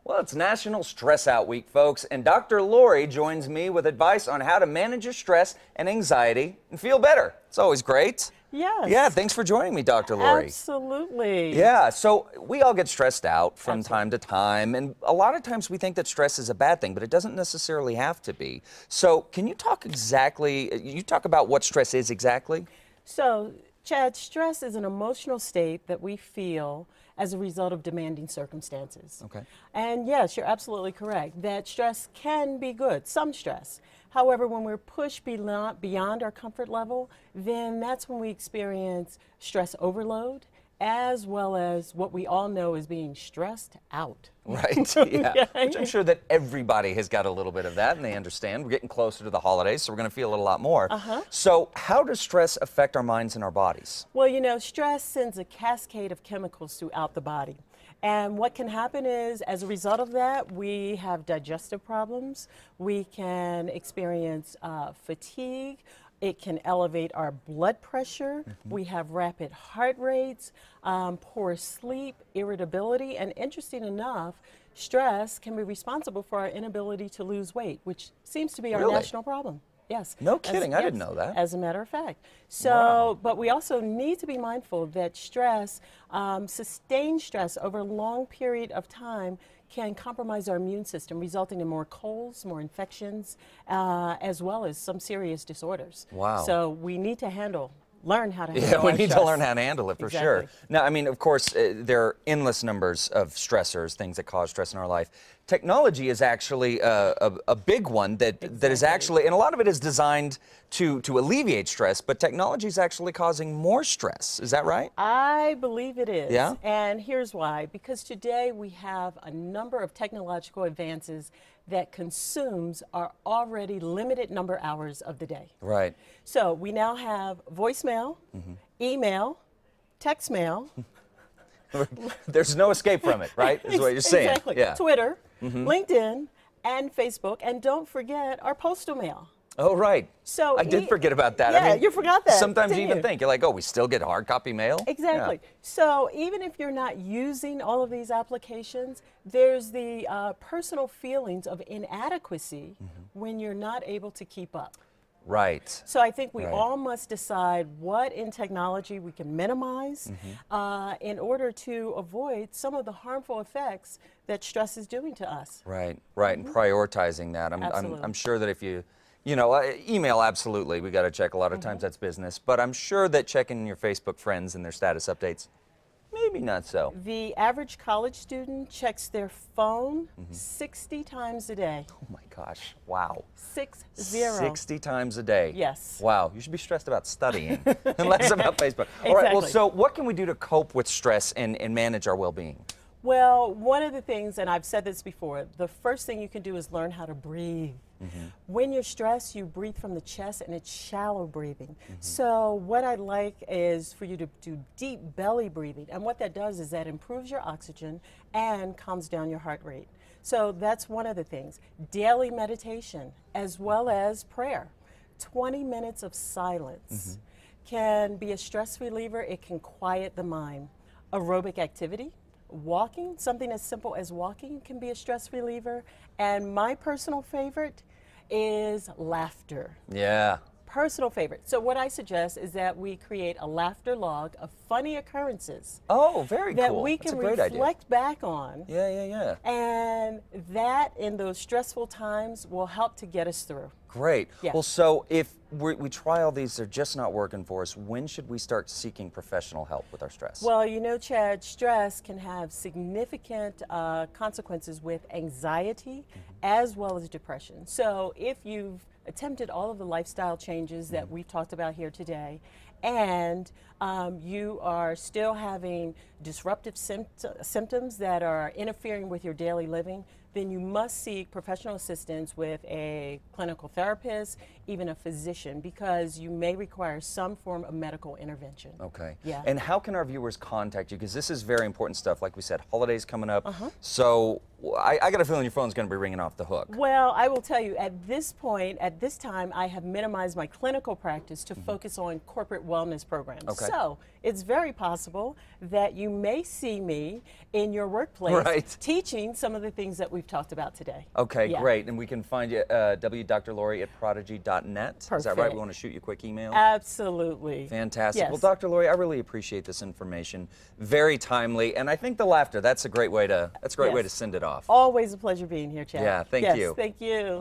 Well, it's National Stress Out Week, folks, and Dr. Lori joins me with advice on how to manage your stress and anxiety and feel better. It's always great. Yes. Yeah, thanks for joining me, Dr. Lori. Absolutely. Yeah, so we all get stressed out from time to time, and a lot of times we think that stress is a bad thing, but it doesn't necessarily have to be. So can you talk about what stress is exactly? So, Chad, stress is an emotional state that we feel as a result of demanding circumstances. Okay. And yes, you're absolutely correct that stress can be good, some stress. However, when we're pushed beyond our comfort level, then that's when we experience stress overload, as well as what we all know as being stressed out. Right, yeah. Which I'm sure that everybody has got a little bit of that, and they understand. We're getting closer to the holidays, so we're going to feel it a lot more. So how does stress affect our minds and our bodies? Well, you know, stress sends a cascade of chemicals throughout the body. And what can happen is, as a result of that, we have digestive problems. We can experience fatigue. It can elevate our blood pressure. We have rapid heart rates, poor sleep, irritability, and interesting enough, stress can be responsible for our inability to lose weight, which seems to be our national problem. Yes. No kidding, I didn't know that. As a matter of fact. So, but we also need to be mindful that stress, sustained stress over a long period of time can compromise our immune system, resulting in more colds, more infections, as well as some serious disorders. Wow. So we need to learn how to handle Yeah, we our need stress. to learn how to handle it for sure. Now, I mean, of course, there are endless numbers of stressors, things that cause stress in our life. Technology is actually a big one that is actually, and a lot of it is designed to alleviate stress, but technology is actually causing more stress. Is that right? I believe it is. Yeah? And here's why. Because today we have a number of technological advances that consumes our already limited number hours of the day. Right. So we now have voicemail, email, text mail. There's no escape from it, right? Is what you're saying. Exactly. Yeah. Twitter, LinkedIn, and Facebook. And don't forget our postal mail. Oh, right. So I did forget about that. Yeah, I mean, you forgot that. Sometimes you didn't even think, you're like, oh, we still get hard copy mail? Exactly. Yeah. So even if you're not using all of these applications, there's the personal feelings of inadequacy when you're not able to keep up. Right. So I think we all must decide what in technology we can minimize in order to avoid some of the harmful effects that stress is doing to us. Right, right, and prioritizing that. I'm sure that if you know, email, absolutely, we got to check. A lot of times that's business, but I'm sure that checking your Facebook friends and their status updates, maybe not so. The average college student checks their phone 60 times a day. Oh my gosh, wow. 60. 60 times a day. Yes. Wow, you should be stressed about studying and less about Facebook. All right, well, so what can we do to cope with stress and manage our well-being? Well, one of the things, and I've said this before, the first thing you can do is learn how to breathe. When you're stressed, you breathe from the chest, and it's shallow breathing. So what I like is for you to do deep belly breathing. And what that does is that improves your oxygen and calms down your heart rate. So that's one of the things. Daily meditation, as well as prayer. 20 minutes of silence can be a stress reliever. It can quiet the mind. Aerobic activity. Walking, something as simple as walking, can be a stress reliever. And my personal favorite is laughter. Yeah. Personal favorite. So what I suggest is that we create a laughter log of funny occurrences. Oh, very cool. That we can reflect back on. Yeah. And that in those stressful times will help to get us through. Great. Yeah. Well, so if we try all these, they're just not working for us, when should we start seeking professional help with our stress? Well, you know, Chad, stress can have significant consequences with anxiety as well as depression. So if you've attempted all of the lifestyle changes that we've talked about here today, and you are still having disruptive symptoms that are interfering with your daily living, then you must seek professional assistance with a clinical therapist, even a physician, because you may require some form of medical intervention. Okay. Yeah. And how can our viewers contact you? Because this is very important stuff. Like we said, holidays coming up. So I got a feeling your phone's going to be ringing off the hook. Well, I will tell you, at this point, at this time, I have minimized my clinical practice to focus on corporate wellness programs. Okay. So it's very possible that you may see me in your workplace teaching some of the things that we've talked about today. Okay, great. And we can find you at www.drlori@prodigy.net. Is that right? We want to shoot you a quick email? Absolutely. Fantastic. Yes. Well, Dr. Lori, I really appreciate this information. Very timely. And I think the laughter, that's a great way to, way to send it off. Always a pleasure being here, Chad. Yeah, thank you. Thank you.